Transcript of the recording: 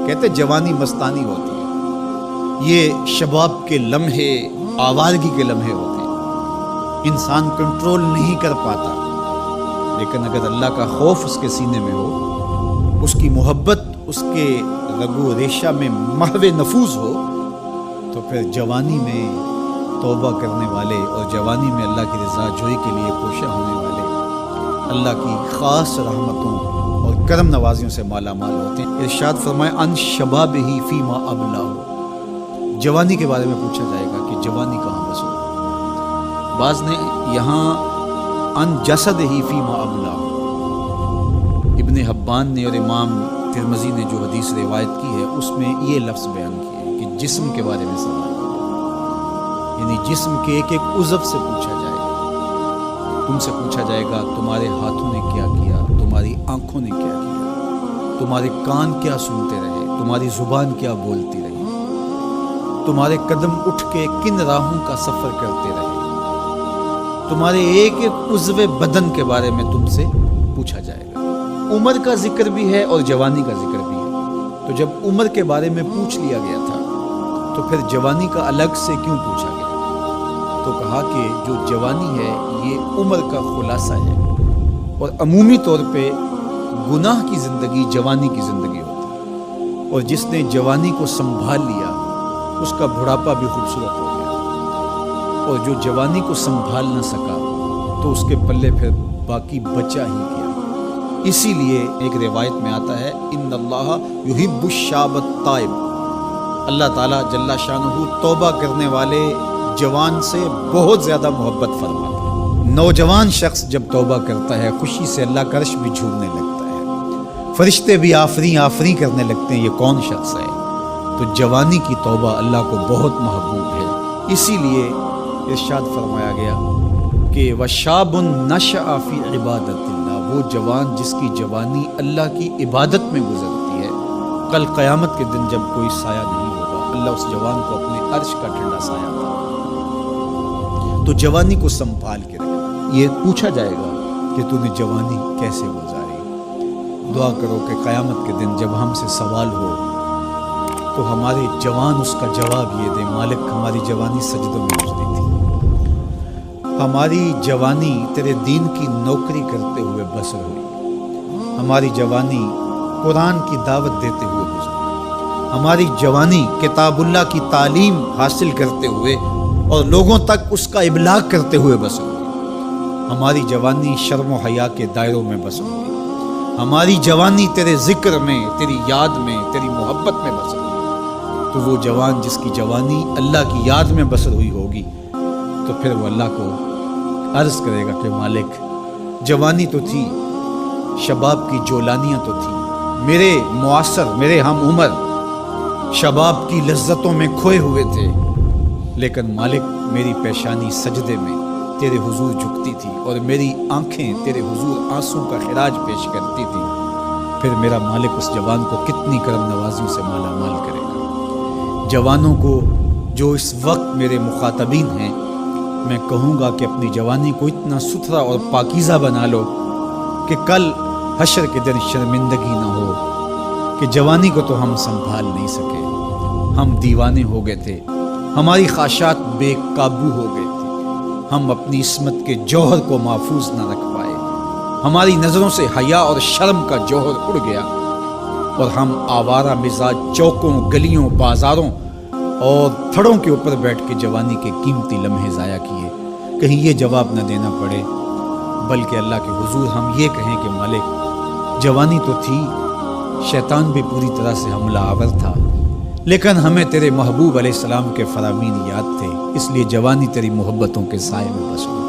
کہتے جوانی مستانی ہوتی ہے، یہ شباب کے لمحے آوارگی کے لمحے ہوتے ہیں، انسان کنٹرول نہیں کر پاتا، لیکن اگر اللہ کا خوف اس کے سینے میں ہو، اس کی محبت اس کے رگو ریشہ میں محو نفوذ ہو، تو پھر جوانی میں توبہ کرنے والے اور جوانی میں اللہ کی رضا جوئی کے لیے کوشاں ہونے والے اللہ کی خاص رحمتوں اور کرم نوازیوں سے مالا مال ہوتے ہیں۔ ارشاد فرمائے ان شبابہ فیما ابلہ، جوانی کے بارے میں پوچھا جائے گا کہ جوانی کہاں بسو۔ بعض نے یہاں ان جسدہ فیما ابلہ، ابن حبان نے اور امام ترمذی نے جو حدیث روایت کی ہے اس میں یہ لفظ بیان کیا ہے کہ جسم کے بارے میں سوال ہے، یعنی جسم کے ایک ایک عضو سے پوچھا جائے گا۔ تم سے پوچھا جائے گا تمہارے ہاتھوں نے کیا کیا، تمہاری آنکھوں نے کیا کیا، تمہارے کان کیا سنتے رہے، تمہاری زبان کیا بولتی رہی، تمہارے قدم اٹھ کے کن راہوں کا سفر کرتے رہے، تمہارے ایک ایک عضو بدن کے بارے میں تم سے پوچھا جائے گا۔ عمر کا ذکر بھی ہے اور جوانی کا ذکر بھی ہے، تو جب عمر کے بارے میں پوچھ لیا گیا تھا تو پھر جوانی کا الگ سے کیوں پوچھا گیا؟ تو کہا کہ جو جوانی ہے یہ عمر کا خلاصہ ہے، اور عمومی طور پہ گناہ کی زندگی جوانی کی زندگی ہوتی ہے، اور جس نے جوانی کو سنبھال لیا اس کا بڑھاپا بھی خوبصورت ہو گیا، اور جو جوانی کو سنبھال نہ سکا تو اس کے پلے پھر باقی بچا ہی گیا۔ اسی لیے ایک روایت میں آتا ہے ان اللہ یحب الشاب التائب، اللہ تعالیٰ جل شانہ توبہ کرنے والے جوان سے بہت زیادہ محبت فرماتا ہے۔ نوجوان شخص جب توبہ کرتا ہے خوشی سے اللہ کا عرش بھی جھومنے لگتا ہے، فرشتے بھی آفریں آفریں کرنے لگتے ہیں، یہ کون شخص ہے؟ تو جوانی کی توبہ اللہ کو بہت محبوب ہے۔ اسی لیے ارشاد فرمایا گیا کہ وَشَابٌ نَشَأَ فِي عِبَادَةِ اللَّهِ، وہ جوان جس کی جوانی اللہ کی عبادت میں گزرتی ہے، کل قیامت کے دن جب کوئی سایہ نہیں ہوگا اللہ اس جوان کو اپنے عرش کا ٹھنڈا سایہ دے گا۔ تو جوانی کو سنبھال کے رکھنا۔ یہ پوچھا جائے گا کہ تو نے جوانی کیسے گزاری۔ دعا کرو کہ قیامت کے دن جب ہم سے سوال ہو تو ہمارے جوان اس کا جواب یہ دے مالک ہماری جوانی سجدوں میں گزری تھی، ہماری جوانی تیرے دین کی نوکری کرتے ہوئے بسر ہوئی، ہماری جوانی قرآن کی دعوت دیتے ہوئے گزری، ہماری جوانی کتاب اللہ کی تعلیم حاصل کرتے ہوئے اور لوگوں تک اس کا ابلاغ کرتے ہوئے بسر ہوئی، ہماری جوانی شرم و حیا کے دائروں میں بسر ہوئی، ہماری جوانی تیرے ذکر میں، تیری یاد میں، تیری محبت میں بسر ہوئی۔ تو وہ جوان جس کی جوانی اللہ کی یاد میں بسر ہوئی ہوگی تو پھر وہ اللہ کو عرض کرے گا کہ مالک جوانی تو تھی، شباب کی جولانیاں تو تھی، میرے معاصر میرے ہم عمر شباب کی لذتوں میں کھوئے ہوئے تھے، لیکن مالک میری پیشانی سجدے میں تیرے حضور جھکتی تھی اور میری آنکھیں تیرے حضور آنسوں کا خراج پیش کرتی تھی، پھر میرا مالک اس جوان کو کتنی کرم نوازیوں سے مالا مال کرے گا۔ جوانوں کو جو اس وقت میرے مخاطبین ہیں میں کہوں گا کہ اپنی جوانی کو اتنا ستھرا اور پاکیزہ بنا لو کہ کل حشر کے دن شرمندگی نہ ہو کہ جوانی کو تو ہم سنبھال نہیں سکے، ہم دیوانے ہو گئے تھے، ہماری خواہشات بے قابو ہو گئی تھی، ہم اپنی عصمت کے جوہر کو محفوظ نہ رکھ پائے، ہماری نظروں سے حیا اور شرم کا جوہر اڑ گیا اور ہم آوارہ مزاج چوکوں گلیوں بازاروں اور تھڑوں کے اوپر بیٹھ کے جوانی کے قیمتی لمحے ضائع کیے۔ کہیں یہ جواب نہ دینا پڑے بلکہ اللہ کے حضور ہم یہ کہیں کہ مالک جوانی تو تھی، شیطان بھی پوری طرح سے حملہ آور تھا، لیکن ہمیں تیرے محبوب علیہ السلام کے فرامین یاد تھے، اس لیے جوانی تیری محبتوں کے سائے میں بس ہوئی۔